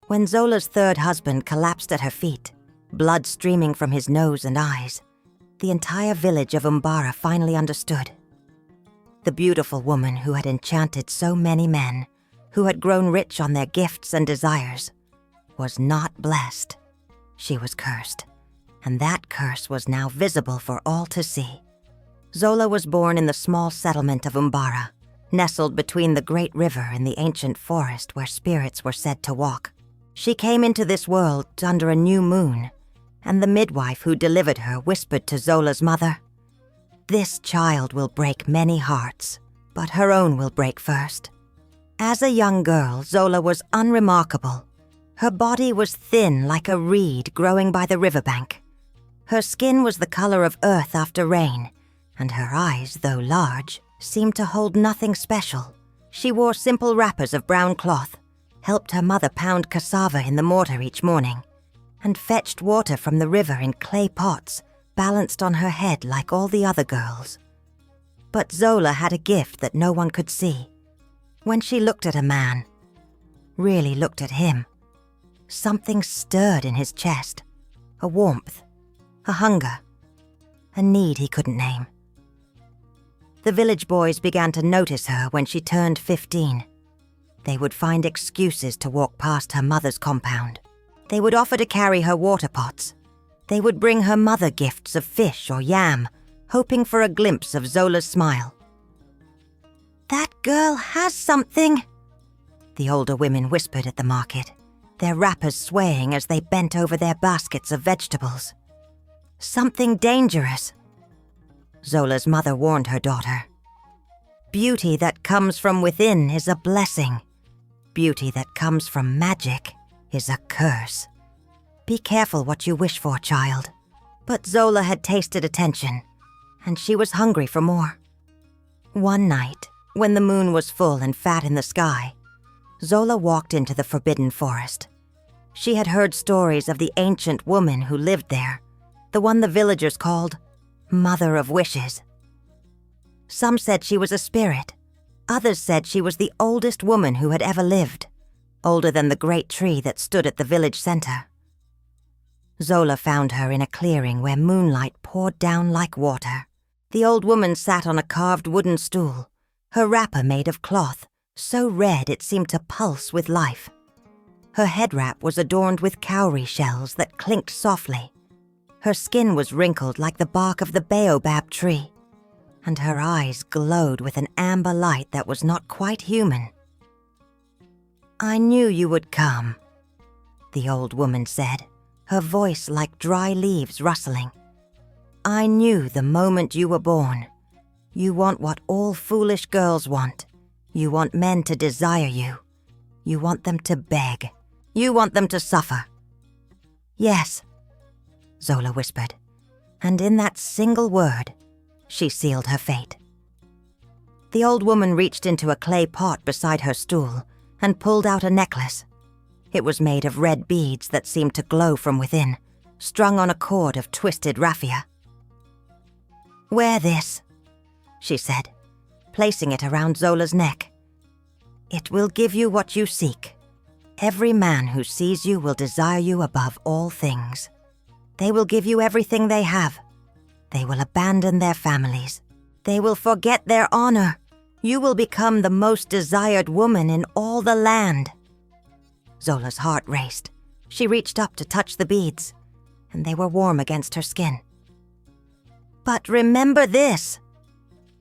When Zola's third husband collapsed at her feet, blood streaming from his nose and eyes, the entire village of Umbara finally understood. The beautiful woman who had enchanted so many men, who had grown rich on their gifts and desires, was not blessed. She was cursed, and that curse was now visible for all to see. Zola was born in the small settlement of Umbara, nestled between the great river and the ancient forest where spirits were said to walk. She came into this world under a new moon, and the midwife who delivered her whispered to Zola's mother, "This child will break many hearts, but her own will break first." As a young girl, Zola was unremarkable. Her body was thin like a reed growing by the riverbank. Her skin was the color of earth after rain, and her eyes, though large, seemed to hold nothing special. She wore simple wrappers of brown cloth, helped her mother pound cassava in the mortar each morning, and fetched water from the river in clay pots balanced on her head like all the other girls. But Zola had a gift that no one could see. When she looked at a man, really looked at him, something stirred in his chest, a warmth, a hunger, a need he couldn't name. The village boys began to notice her when she turned 15. They would find excuses to walk past her mother's compound. They would offer to carry her water pots. They would bring her mother gifts of fish or yam, hoping for a glimpse of Zola's smile. "That girl has something," the older women whispered at the market, their wrappers swaying as they bent over their baskets of vegetables. "Something dangerous." Zola's mother warned her daughter. "Beauty that comes from within is a blessing. Beauty that comes from magic is a curse. Be careful what you wish for, child." But Zola had tasted attention, and she was hungry for more. One night, when the moon was full and fat in the sky, Zola walked into the forbidden forest. She had heard stories of the ancient woman who lived there, the one the villagers called Mother of Wishes. Some said she was a spirit. Others said she was the oldest woman who had ever lived, older than the great tree that stood at the village center. Zola found her in a clearing where moonlight poured down like water. The old woman sat on a carved wooden stool, her wrapper made of cloth, so red it seemed to pulse with life. Her head wrap was adorned with cowrie shells that clinked softly. Her skin was wrinkled like the bark of the baobab tree, and her eyes glowed with an amber light that was not quite human. "I knew you would come," the old woman said, her voice like dry leaves rustling. "I knew the moment you were born. You want what all foolish girls want. You want men to desire you. You want them to beg. You want them to suffer." "Yes," Zola whispered, and in that single word, she sealed her fate. The old woman reached into a clay pot beside her stool and pulled out a necklace. It was made of red beads that seemed to glow from within, strung on a cord of twisted raffia. "Wear this," she said, placing it around Zola's neck. "It will give you what you seek. Every man who sees you will desire you above all things. They will give you everything they have. They will abandon their families. They will forget their honor. You will become the most desired woman in all the land." Zola's heart raced. She reached up to touch the beads, and they were warm against her skin. "But remember this,"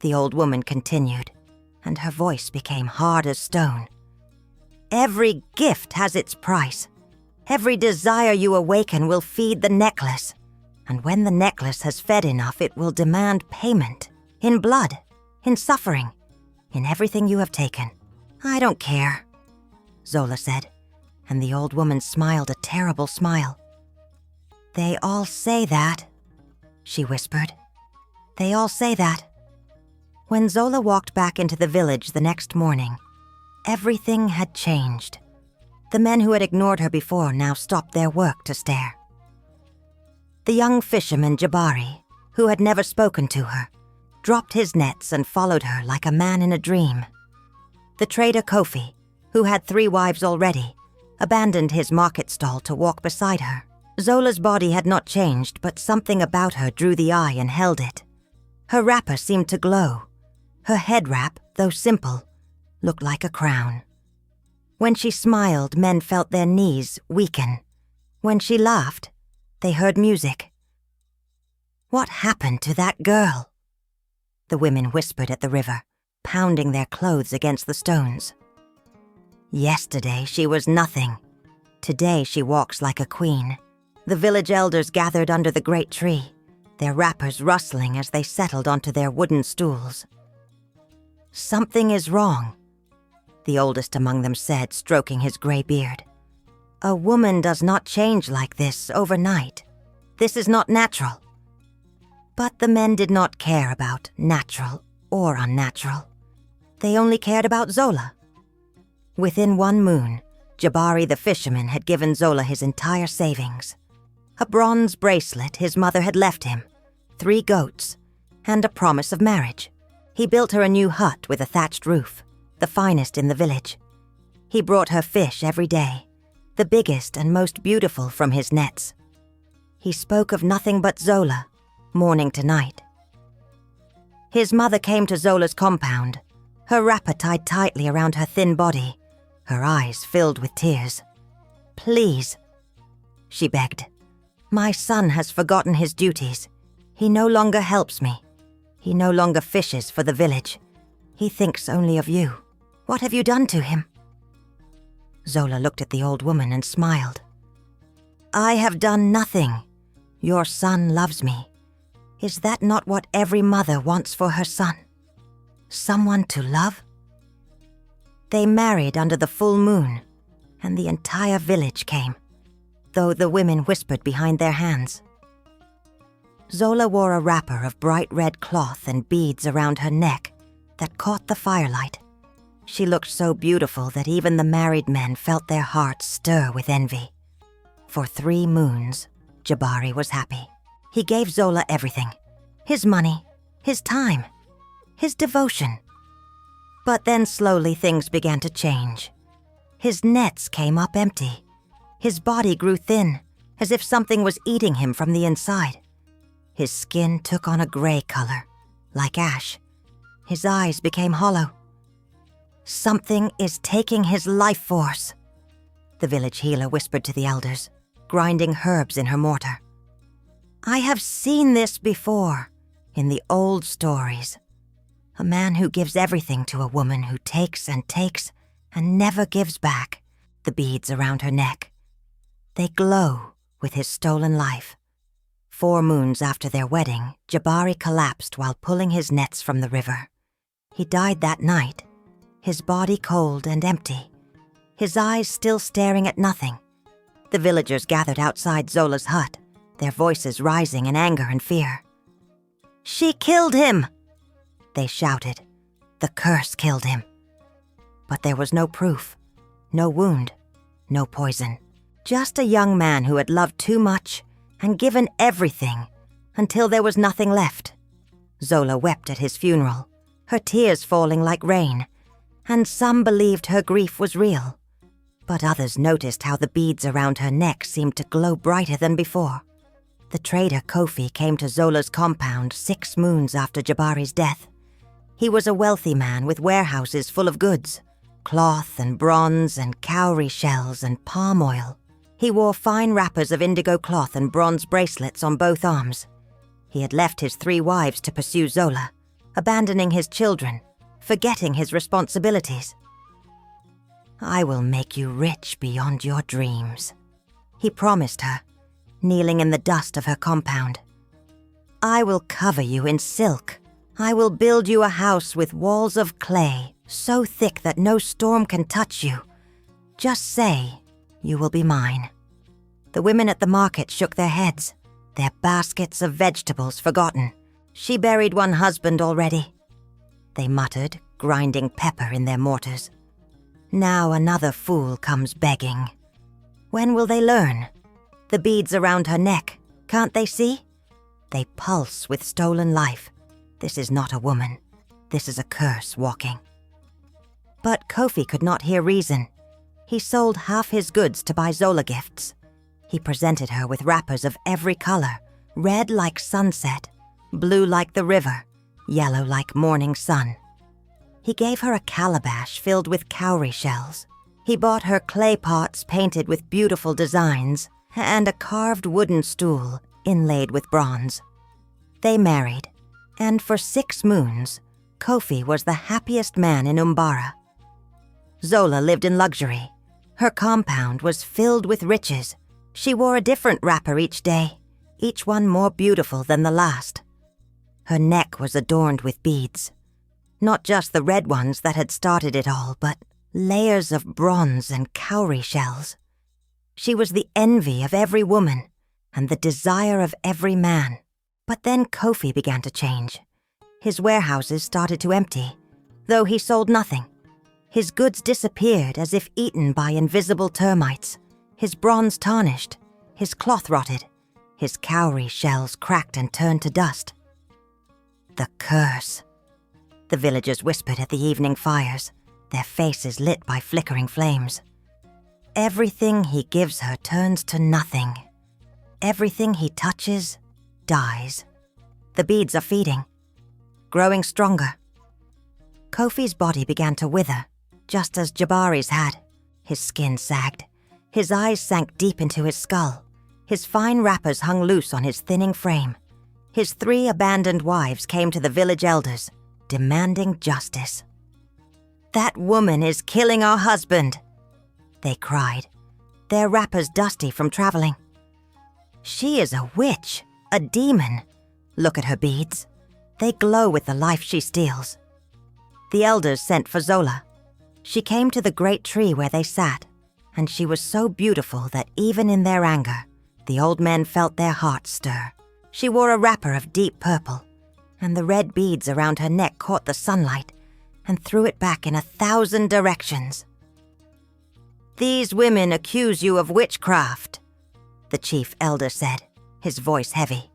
the old woman continued, and her voice became hard as stone. "Every gift has its price. Every desire you awaken will feed the necklace, and when the necklace has fed enough, it will demand payment, in blood, in suffering, in everything you have taken." "I don't care," Zola said, and the old woman smiled a terrible smile. "They all say that," she whispered. "They all say that." When Zola walked back into the village the next morning, everything had changed. The men who had ignored her before now stopped their work to stare. The young fisherman Jabari, who had never spoken to her, dropped his nets and followed her like a man in a dream. The trader Kofi, who had 3 wives already, abandoned his market stall to walk beside her. Zola's body had not changed, but something about her drew the eye and held it. Her wrapper seemed to glow. Her head wrap, though simple, looked like a crown. When she smiled, men felt their knees weaken. When she laughed, they heard music. What happened to that girl? The women whispered at the river, pounding their clothes against the stones. Yesterday she was nothing. Today she walks like a queen. The village elders gathered under the great tree, their wrappers rustling as they settled onto their wooden stools. Something is wrong, the oldest among them said, stroking his gray beard. A woman does not change like this overnight. This is not natural. But the men did not care about natural or unnatural. They only cared about Zola. Within 1 moon, Jabari the fisherman had given Zola his entire savings. A bronze bracelet his mother had left him, 3 goats, and a promise of marriage. He built her a new hut with a thatched roof, the finest in the village. He brought her fish every day, the biggest and most beautiful from his nets. He spoke of nothing but Zola, morning to night. His mother came to Zola's compound, her wrapper tied tightly around her thin body, her eyes filled with tears. "Please," she begged. "My son has forgotten his duties. He no longer helps me. He no longer fishes for the village. He thinks only of you. What have you done to him?" Zola looked at the old woman and smiled. "I have done nothing. Your son loves me. Is that not what every mother wants for her son? Someone to love?" They married under the full moon, and the entire village came, though the women whispered behind their hands. Zola wore a wrapper of bright red cloth and beads around her neck that caught the firelight. She looked so beautiful that even the married men felt their hearts stir with envy. For 3 moons, Jabari was happy. He gave Zola everything: his money, his time, his devotion. But then slowly things began to change. His nets came up empty. His body grew thin, as if something was eating him from the inside. His skin took on a gray color, like ash. His eyes became hollow. "Something is taking his life force," the village healer whispered to the elders, grinding herbs in her mortar. "I have seen this before, in the old stories. A man who gives everything to a woman who takes and never gives back," the beads around her neck. They glow with his stolen life. 4 moons after their wedding, Jabari collapsed while pulling his nets from the river. He died that night, his body cold and empty, his eyes still staring at nothing. The villagers gathered outside Zola's hut, their voices rising in anger and fear. "She killed him!" they shouted. "The curse killed him." But there was no proof, no wound, no poison. Just a young man who had loved too much and given everything until there was nothing left. Zola wept at his funeral, her tears falling like rain, and some believed her grief was real. But others noticed how the beads around her neck seemed to glow brighter than before. The trader Kofi came to Zola's compound 6 moons after Jabari's death. He was a wealthy man with warehouses full of goods, cloth and bronze and cowrie shells and palm oil. He wore fine wrappers of indigo cloth and bronze bracelets on both arms. He had left his 3 wives to pursue Zola, abandoning his children, forgetting his responsibilities. "I will make you rich beyond your dreams," he promised her, kneeling in the dust of her compound. "I will cover you in silk. I will build you a house with walls of clay, so thick that no storm can touch you. Just say, you will be mine." The women at the market shook their heads, their baskets of vegetables forgotten. "She buried 1 husband already," they muttered, grinding pepper in their mortars. "Now another fool comes begging. When will they learn? The beads around her neck, can't they see? They pulse with stolen life. This is not a woman. This is a curse walking." But Kofi could not hear reason. He sold half his goods to buy Zola gifts. He presented her with wrappers of every color, red like sunset, blue like the river, yellow like morning sun. He gave her a calabash filled with cowrie shells. He bought her clay pots painted with beautiful designs and a carved wooden stool inlaid with bronze. They married, and for 6 moons, Kofi was the happiest man in Umbara. Zola lived in luxury. Her compound was filled with riches. She wore a different wrapper each day, each one more beautiful than the last. Her neck was adorned with beads. Not just the red ones that had started it all, but layers of bronze and cowrie shells. She was the envy of every woman and the desire of every man. But then Kofi began to change. His warehouses started to empty, though he sold nothing. His goods disappeared as if eaten by invisible termites. His bronze tarnished, his cloth rotted, his cowrie shells cracked and turned to dust. The curse, the villagers whispered at the evening fires, their faces lit by flickering flames. Everything he gives her turns to nothing. Everything he touches dies. The beads are feeding, growing stronger. Kofi's body began to wither, just as Jabari's had. His skin sagged. His eyes sank deep into his skull. His fine wrappers hung loose on his thinning frame. His 3 abandoned wives came to the village elders, demanding justice. "That woman is killing our husband," they cried, their wrappers dusty from traveling. "She is a witch, a demon. Look at her beads. They glow with the life she steals." The elders sent for Zola. She came to the great tree where they sat, and she was so beautiful that even in their anger, the old men felt their hearts stir. She wore a wrapper of deep purple, and the red beads around her neck caught the sunlight and threw it back in 1,000 directions. "These women accuse you of witchcraft," the chief elder said, his voice heavy.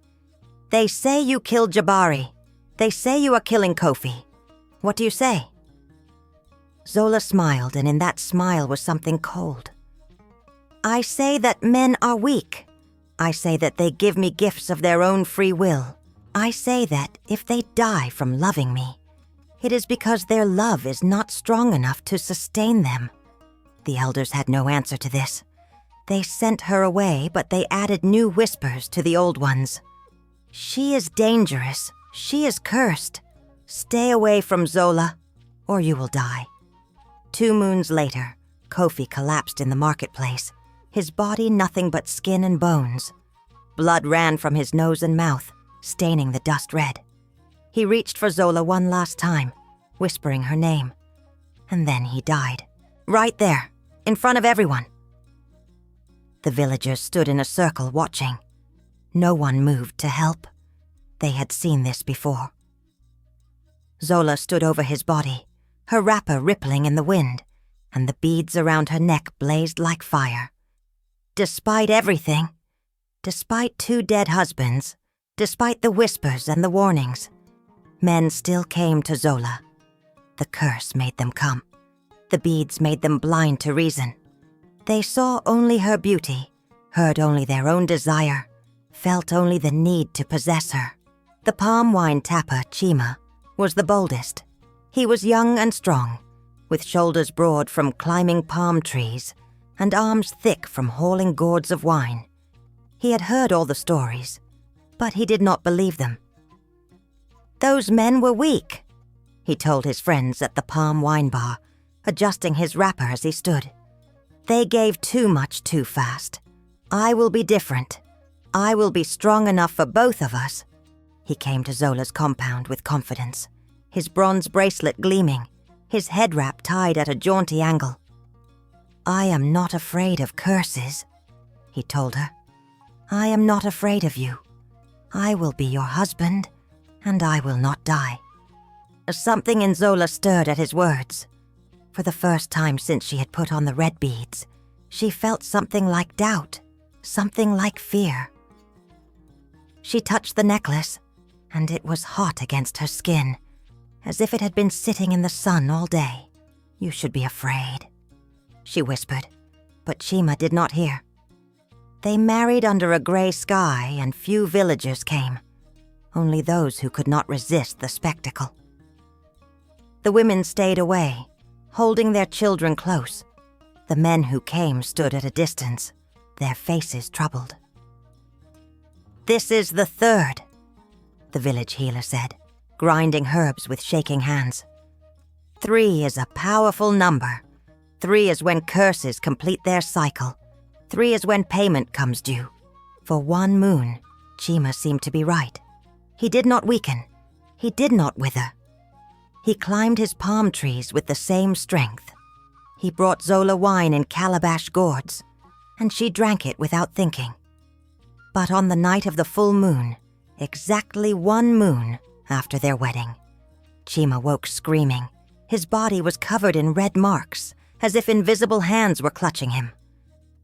"They say you killed Jabari. They say you are killing Kofi. What do you say?" Zola smiled, and in that smile was something cold. "I say that men are weak. I say that they give me gifts of their own free will. I say that if they die from loving me, it is because their love is not strong enough to sustain them." The elders had no answer to this. They sent her away, but they added new whispers to the old ones. "She is dangerous. She is cursed. Stay away from Zola, or you will die." 2 moons later, Kofi collapsed in the marketplace, his body nothing but skin and bones. Blood ran from his nose and mouth, staining the dust red. He reached for Zola one last time, whispering her name. And then he died. Right there, in front of everyone. The villagers stood in a circle watching. No one moved to help. They had seen this before. Zola stood over his body, her wrapper rippling in the wind, and the beads around her neck blazed like fire. Despite everything, despite 2 dead husbands, despite the whispers and the warnings, men still came to Zola. The curse made them come. The beads made them blind to reason. They saw only her beauty, heard only their own desire, felt only the need to possess her. The palm wine tapper, Chima, was the boldest. He was young and strong, with shoulders broad from climbing palm trees and arms thick from hauling gourds of wine. He had heard all the stories, but he did not believe them. "Those men were weak," he told his friends at the palm wine bar, adjusting his wrapper as he stood. "They gave too much too fast. I will be different. I will be strong enough for both of us." He came to Zola's compound with confidence, his bronze bracelet gleaming, his head wrap tied at a jaunty angle. "I am not afraid of curses," he told her. "I am not afraid of you. I will be your husband, and I will not die." Something in Zola stirred at his words. For the first time since she had put on the red beads, she felt something like doubt, something like fear. She touched the necklace, and it was hot against her skin, as if it had been sitting in the sun all day. "You should be afraid." she whispered, but Chima did not hear. They married under a gray sky, and few villagers came, only those who could not resist the spectacle. The women stayed away, holding their children close. The men who came stood at a distance, their faces troubled. "This is the third," the village healer said, grinding herbs with shaking hands. "3 is a powerful number. 3 is when curses complete their cycle. 3 is when payment comes due." For 1 moon, Chima seemed to be right. He did not weaken. He did not wither. He climbed his palm trees with the same strength. He brought Zola wine in calabash gourds, and she drank it without thinking. But on the night of the full moon, exactly 1 moon after their wedding, Chima woke screaming. His body was covered in red marks, as if invisible hands were clutching him.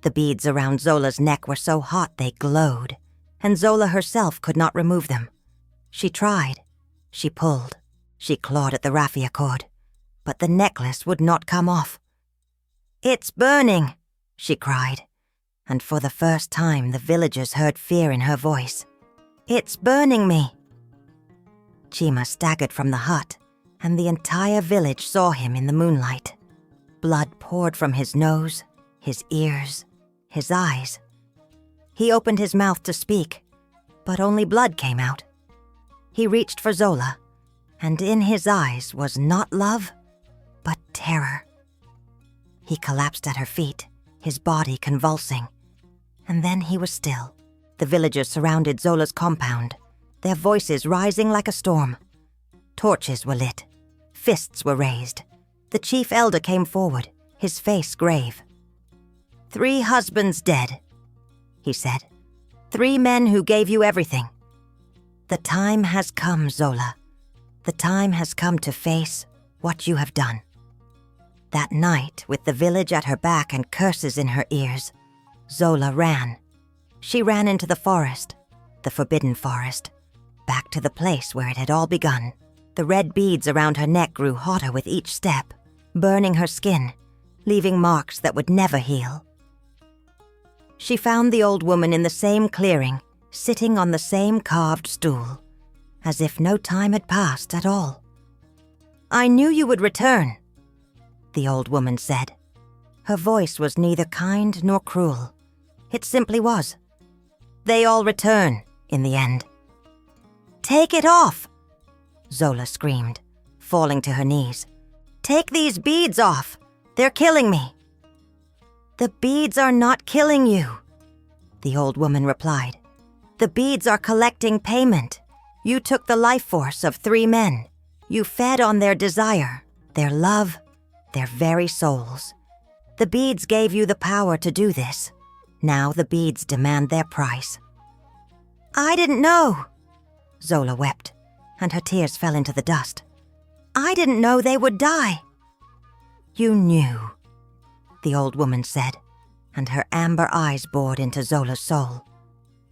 The beads around Zola's neck were so hot they glowed, and Zola herself could not remove them. She tried. She pulled. She clawed at the raffia cord, but the necklace would not come off. "It's burning," she cried, and for the first time the villagers heard fear in her voice. "It's burning me." Chima staggered from the hut, and the entire village saw him in the moonlight. Blood poured from his nose, his ears, his eyes. He opened his mouth to speak, but only blood came out. He reached for Zola, and in his eyes was not love, but terror. He collapsed at her feet, his body convulsing, and then he was still. The villagers surrounded Zola's compound, their voices rising like a storm. Torches were lit. Fists were raised. The chief elder came forward, his face grave. "3 husbands dead," he said. 3 men who gave you everything. The time has come, Zola. The time has come to face what you have done. That night, with the village at her back and curses in her ears, Zola ran. She ran into the forest, the forbidden forest, back to the place where it had all begun. The red beads around her neck grew hotter with each step, burning her skin, leaving marks that would never heal. She found the old woman in the same clearing, sitting on the same carved stool, as if no time had passed at all. "I knew you would return," the old woman said. Her voice was neither kind nor cruel. It simply was. "They all return, in the end." "Take it off!" Zola screamed, falling to her knees. "Take these beads off! They're killing me!" "The beads are not killing you," the old woman replied. "The beads are collecting payment. You took the life force of 3 men. You fed on their desire, their love, their very souls. The beads gave you the power to do this. Now the beads demand their price." "I didn't know," Zola wept, and her tears fell into the dust. "I didn't know they would die." "You knew," the old woman said, and her amber eyes bored into Zola's soul.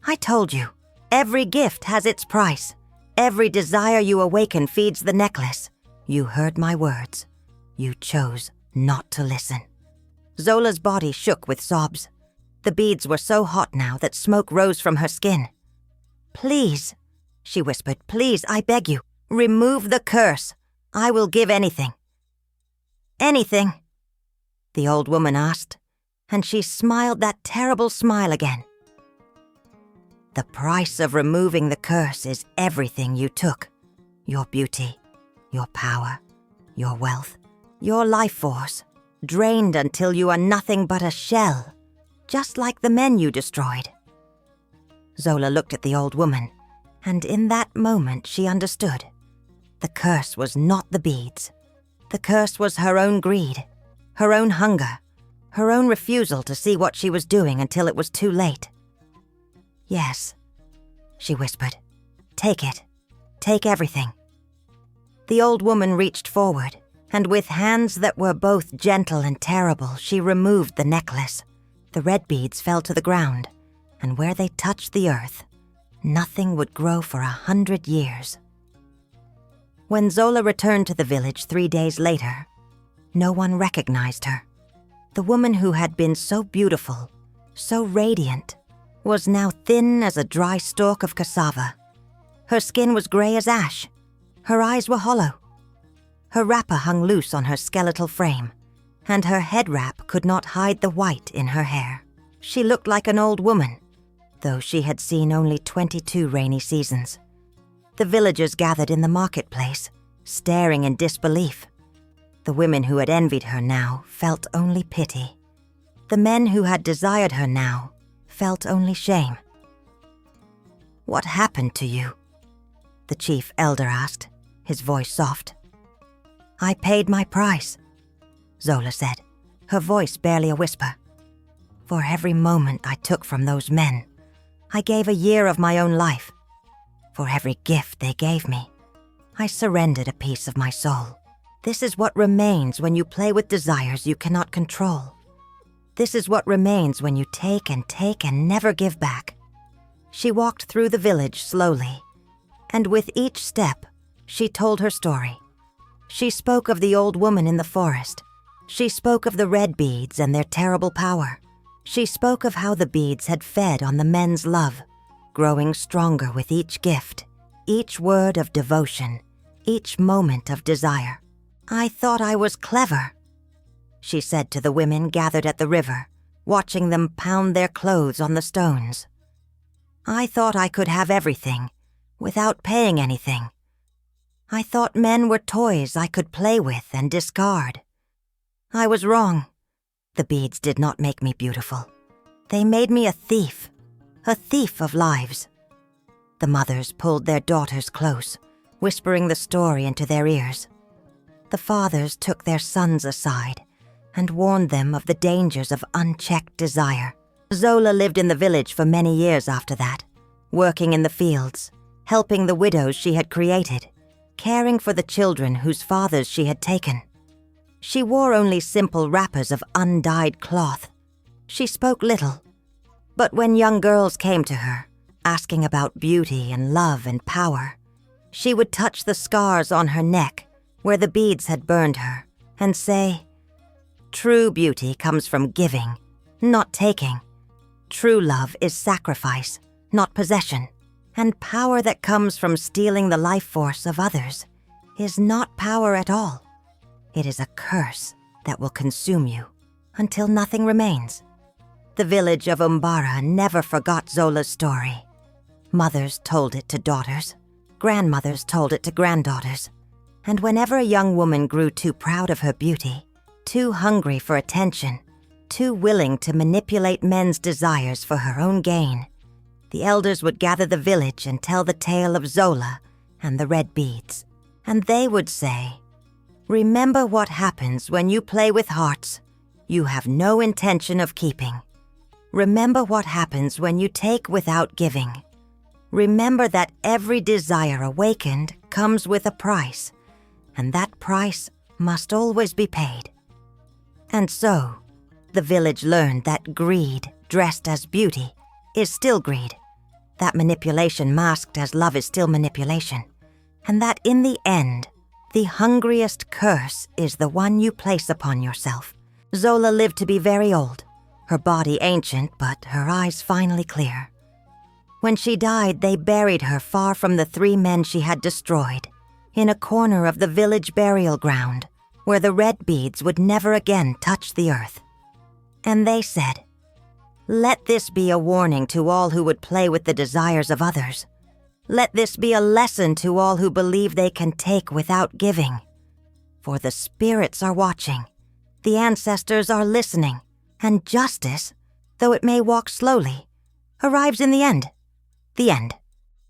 "I told you, every gift has its price. Every desire you awaken feeds the necklace. You heard my words. You chose not to listen." Zola's body shook with sobs. The beads were so hot now that smoke rose from her skin. "Please," she whispered, "please, I beg you, remove the curse. I will give anything." "Anything?" the old woman asked, and she smiled that terrible smile again. "The price of removing the curse is everything you took. Your beauty, your power, your wealth, your life force, drained until you are nothing but a shell, just like the men you destroyed." Zola looked at the old woman, and in that moment she understood. The curse was not the beads. The curse was her own greed, her own hunger, her own refusal to see what she was doing until it was too late. "Yes," she whispered. "Take it. Take everything." The old woman reached forward, and with hands that were both gentle and terrible, she removed the necklace. The red beads fell to the ground, and where they touched the earth, nothing would grow for 100 years. When Zola returned to the village 3 days later, no one recognized her. The woman who had been so beautiful, so radiant, was now thin as a dry stalk of cassava. Her skin was gray as ash. Her eyes were hollow. Her wrapper hung loose on her skeletal frame, and her head wrap could not hide the white in her hair. She looked like an old woman, though she had seen only 22 rainy seasons. The villagers gathered in the marketplace, staring in disbelief. The women who had envied her now felt only pity. The men who had desired her now felt only shame. "What happened to you?" the chief elder asked, his voice soft. "I paid my price," Zola said, her voice barely a whisper. "For every moment I took from those men, I gave a year of my own life. For every gift they gave me, I surrendered a piece of my soul. This is what remains when you play with desires you cannot control. This is what remains when you take and never give back." She walked through the village slowly, and with each step, she told her story. She spoke of the old woman in the forest. She spoke of the red beads and their terrible power. She spoke of how the beads had fed on the men's love, growing stronger with each gift, each word of devotion, each moment of desire. "I thought I was clever," she said to the women gathered at the river, watching them pound their clothes on the stones. "I thought I could have everything, without paying anything. I thought men were toys I could play with and discard. I was wrong. The beads did not make me beautiful. They made me a thief of lives." The mothers pulled their daughters close, whispering the story into their ears. The fathers took their sons aside and warned them of the dangers of unchecked desire. Zola lived in the village for many years after that, working in the fields, helping the widows she had created, caring for the children whose fathers she had taken. She wore only simple wrappers of undyed cloth. She spoke little, but when young girls came to her, asking about beauty and love and power, she would touch the scars on her neck where the beads had burned her and say, "True beauty comes from giving, not taking. True love is sacrifice, not possession. And power that comes from stealing the life force of others is not power at all. It is a curse that will consume you until nothing remains." The village of Umbara never forgot Zola's story. Mothers told it to daughters, grandmothers told it to granddaughters, and whenever a young woman grew too proud of her beauty, too hungry for attention, too willing to manipulate men's desires for her own gain, the elders would gather the village and tell the tale of Zola and the red beads. And they would say, "Remember what happens when you play with hearts you have no intention of keeping. Remember what happens when you take without giving. Remember that every desire awakened comes with a price, and that price must always be paid." And so, the village learned that greed dressed as beauty is still greed, that manipulation masked as love is still manipulation, and that in the end, the hungriest curse is the one you place upon yourself. Zola lived to be very old, her body ancient but her eyes finally clear. When she died, they buried her far from the 3 men she had destroyed, in a corner of the village burial ground, where the red beads would never again touch the earth. And they said, "Let this be a warning to all who would play with the desires of others. Let this be a lesson to all who believe they can take without giving. For the spirits are watching, the ancestors are listening, and justice, though it may walk slowly, arrives in the end." The end.